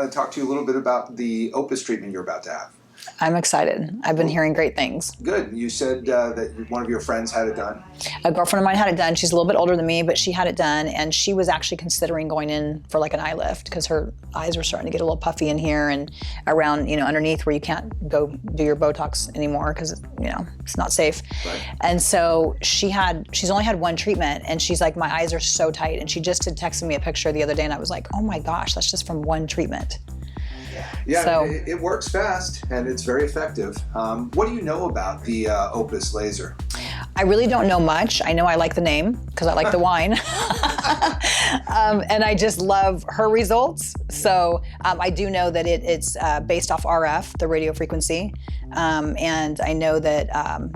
want to talk to you a little bit about the Opus treatment you're about to have. I'm excited. I've been hearing great things. Good. You said that one of your friends had it done. A girlfriend of mine had it done. She's a little bit older than me, but she had it done, and she was actually considering going in for like an eye lift because her eyes were starting to get a little puffy in here and around, you know, underneath where you can't go do your Botox anymore because, you know, it's not safe. Right. And so she's only had one treatment, and she's like, my eyes are so tight. And she just had texted me a picture the other day, and I was like, oh my gosh, that's just from one treatment. Yeah, so, it works fast and it's very effective. What do you know about the Opus laser? I really don't know much. I know I like the name because I like the wine. And I just love her results. So I do know that it's based off RF, the radio frequency. And I know that,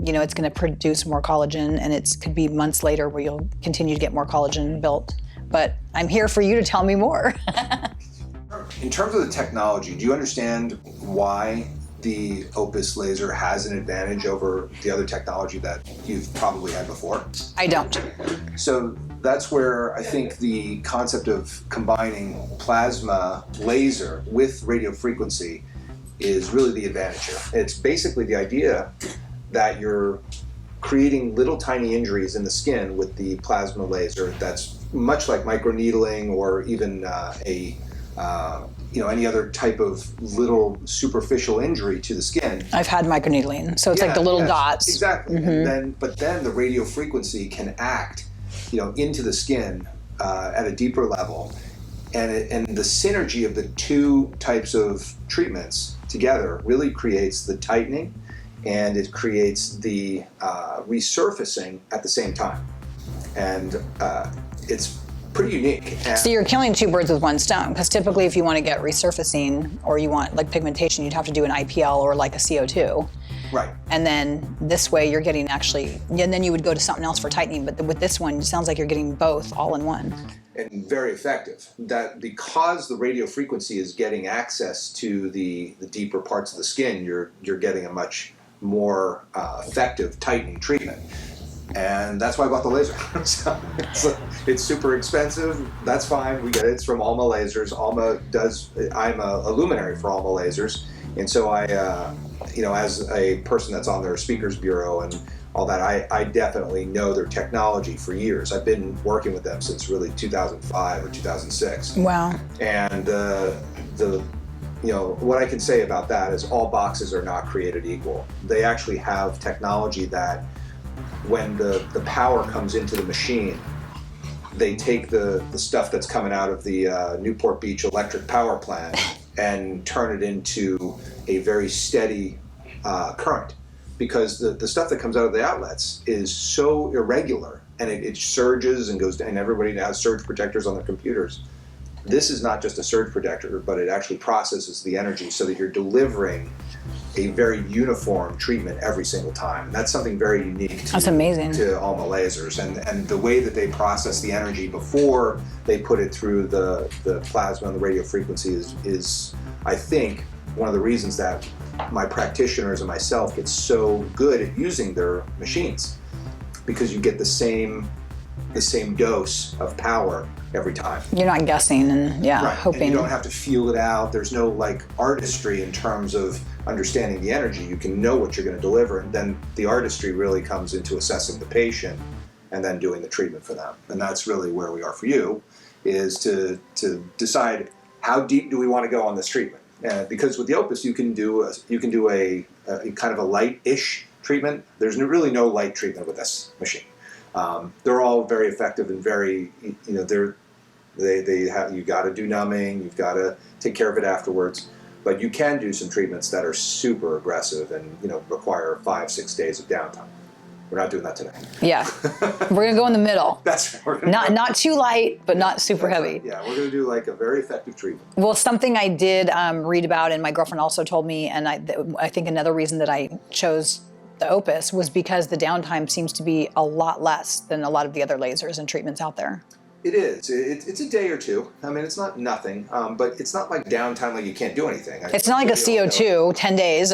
you know, it's going to produce more collagen, and it could be months later where you'll continue to get more collagen built. But I'm here for you to tell me more. In terms of the technology, do you understand why the Opus laser has an advantage over the other technology that you've probably had before? I don't. So that's where I think the concept of combining plasma laser with radio frequency is really the advantage here. It's basically the idea that you're creating little tiny injuries in the skin with the plasma laser that's much like microneedling or even you know, any other type of little superficial injury to the skin. I've had microneedling, so it's like the little dots. Exactly. Mm-hmm. But then the radio frequency can act, you know, into the skin at a deeper level, and the synergy of the two types of treatments together really creates the tightening, and it creates the resurfacing at the same time, and it's pretty unique. So you're killing two birds with one stone, because typically if you want to get resurfacing or you want like pigmentation, you'd have to do an IPL or like a CO2. Right. And then this way you're getting actually, and then you would go to something else for tightening, but with this one, it sounds like you're getting both all in one. And very effective. That because the radio frequency is getting access to the deeper parts of the skin, you're getting a much more effective tightening treatment. And that's why I bought the laser. So it's super expensive. That's fine. We get it. It's from Alma Lasers. I'm a luminary for Alma Lasers. And so I, you know, as a person that's on their speakers bureau and all that, I definitely know their technology for years. I've been working with them since really 2005 or 2006. Wow. And you know, what I can say about that is all boxes are not created equal. They actually have technology that when the power comes into the machine, they take the stuff that's coming out of the Newport Beach electric power plant and turn it into a very steady current, because the stuff that comes out of the outlets is so irregular, and it surges and goes, and everybody has surge protectors on their computers. This is not just a surge protector, but it actually processes the energy so that you're delivering a very uniform treatment every single time. And that's something very unique That's amazing. To Alma Lasers. And the way that they process the energy before they put it through the plasma and the radio frequency is, I think, one of the reasons that my practitioners and myself get so good at using their machines, because you get the same dose of power every time. You're not guessing and right. hoping. And you don't have to feel it out. There's no like artistry in terms of understanding the energy. You can know what you're going to deliver, and then the artistry really comes into assessing the patient and then doing the treatment for them. And that's really where we are for you, is to decide how deep do we want to go on this treatment. Because with the Opus, you can do a kind of a light-ish treatment. There's really no light treatment with this machine. They're all very effective and very, you know, they have, you got to do numbing, you've got to take care of it afterwards, but you can do some treatments that are super aggressive and, you know, require 5-6 days of downtime. We're not doing that today. Yeah, we're gonna go in the middle. That's right. Not too light, but not super heavy. Right. Yeah, we're gonna do like a very effective treatment. Well, something I did read about, and my girlfriend also told me, and I think another reason that I chose the Opus was because the downtime seems to be a lot less than a lot of the other lasers and treatments out there. It is. It's a day or two. I mean, it's not nothing, but it's not like downtime like you can't do anything. It's not like a CO2, 10 days.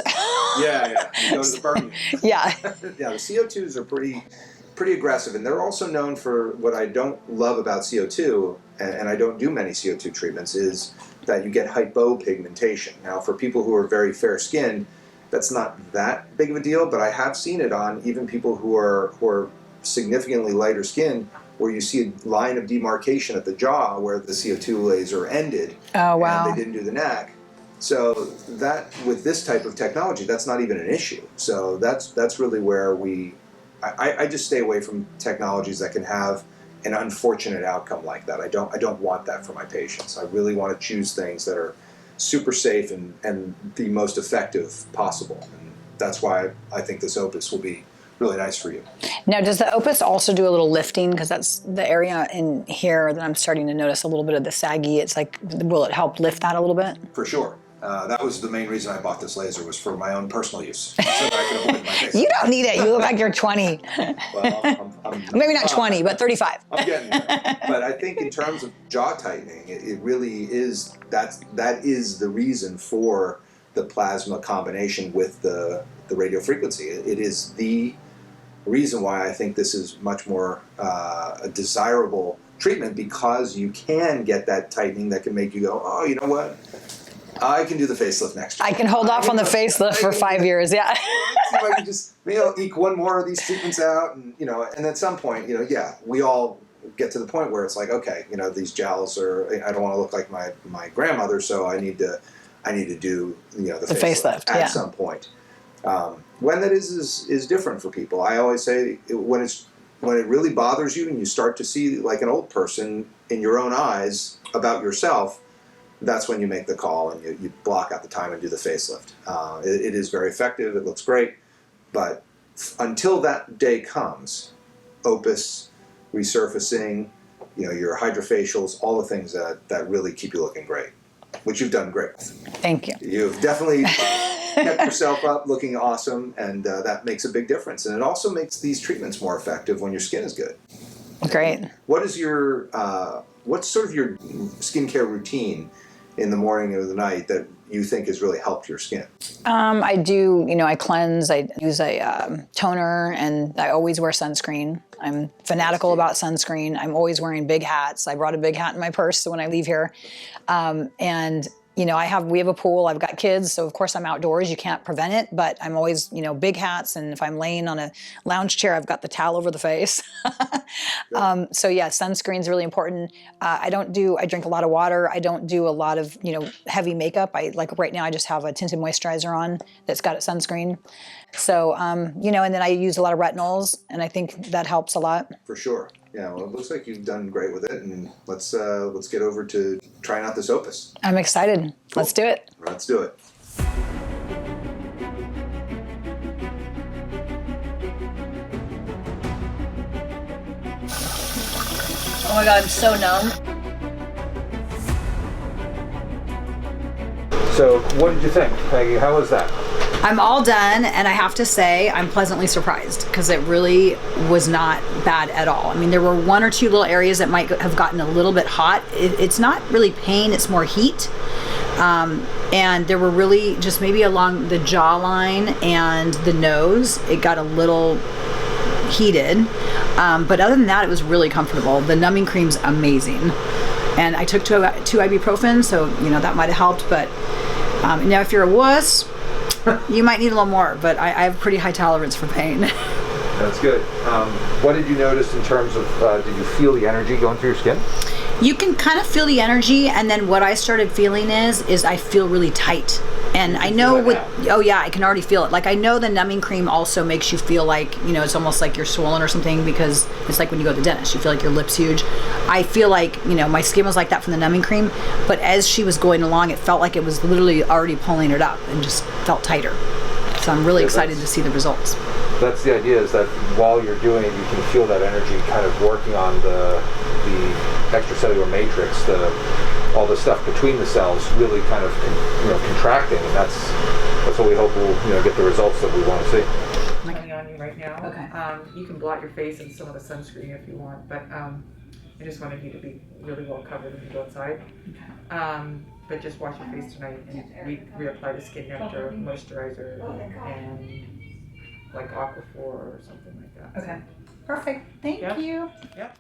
Yeah. You go to the burn. Yeah. Yeah, the CO2s are pretty aggressive, and they're also known for what I don't love about CO2, and I don't do many CO2 treatments, is that you get hypopigmentation. Now, for people who are very fair-skinned, that's not that big of a deal, but I have seen it on even people who are significantly lighter skinned, where you see a line of demarcation at the jaw where the CO2 laser ended. Oh, wow. And they didn't do the neck. So that, with this type of technology, that's not even an issue. So that's really where I just stay away from technologies that can have an unfortunate outcome like that. I don't want that for my patients. I really want to choose things that are super safe and the most effective possible. And that's why I think this Opus will be really nice for you. Now, does the Opus also do a little lifting? Because that's the area in here that I'm starting to notice a little bit of the saggy. It's like, will it help lift that a little bit? For sure. That was the main reason I bought this laser, was for my own personal use. So that I could avoid my face. You don't need it. You look like you're 20. Well, I'm Maybe not 20, but 35. I'm getting there. But I think in terms of jaw tightening, it really is, that is the reason for the plasma combination with the radio frequency. It is the reason why I think this is much more a desirable treatment, because you can get that tightening that can make you go, oh, you know what? I can do the facelift next year. I can hold off on the facelift for 5 years, yeah. See if I can just eke one more of these treatments out, and and at some point, yeah, we all get to the point where it's like, okay, these gels are, I don't want to look like my grandmother, so I need to do the facelift at some point. When that is different for people. I always say when it really bothers you and you start to see like an old person in your own eyes about yourself, that's when you make the call and you block out the time and do the facelift. It is very effective. It looks great. But until that day comes, Opus, resurfacing, your hydrofacials, all the things that really keep you looking great, which you've done great. Thank you. You've definitely kept yourself up looking awesome, and that makes a big difference. And it also makes these treatments more effective when your skin is good. Great. What's sort of your skincare routine in the morning or the night that you think has really helped your skin? I do, I cleanse, I use a toner, and I always wear sunscreen. I'm fanatical about sunscreen. I'm always wearing big hats. I brought a big hat in my purse when I leave here. And we have a pool, I've got kids, so of course I'm outdoors, you can't prevent it, but I'm always, big hats, and if I'm laying on a lounge chair, I've got the towel over the face. So yeah, sunscreen's really important. I drink a lot of water. I don't do a lot of, heavy makeup. Like right now I just have a tinted moisturizer on that's got a sunscreen. So, and then I use a lot of retinols, and I think that helps a lot. For sure. Yeah, well, it looks like you've done great with it, and let's get over to trying out this Opus. I'm excited. Cool. Let's do it. Let's do it. Oh my God, I'm so numb. So, what did you think, Peggy? How was that? I'm all done, and I have to say I'm pleasantly surprised, because it really was not bad at all. I mean, there were one or two little areas that might have gotten a little bit hot. It's not really pain, it's more heat. And there were really just maybe along the jawline and the nose, it got a little heated. But other than that, it was really comfortable. The numbing cream's amazing. And I took two ibuprofen, so, that might have helped. But now if you're a wuss, you might need a little more, but I have pretty high tolerance for pain. That's good. What did you notice in terms of, did you feel the energy going through your skin? You can kind of feel the energy, and then what I started feeling is I feel really tight. And I know I can already feel it. Like, I know the numbing cream also makes you feel like, it's almost like you're swollen or something, because it's like when you go to the dentist, you feel like your lip's huge. I feel like, my skin was like that from the numbing cream, but as she was going along, it felt like it was literally already pulling it up and just felt tighter. So I'm really excited to see the results. That's the idea, is that while you're doing it, you can feel that energy kind of working on the extracellular matrix, all the stuff between the cells really kind of contracting, and that's what we hope will get the results that we want to see. Shining on you right now. Okay. You can blot your face in some of the sunscreen if you want, but I just wanted you to be really well covered when you go outside. Okay. But just wash your face tonight and reapply the Skin Nectar moisturizer and like Aquaphor or something like that. Okay. Perfect. Thank you. Yep.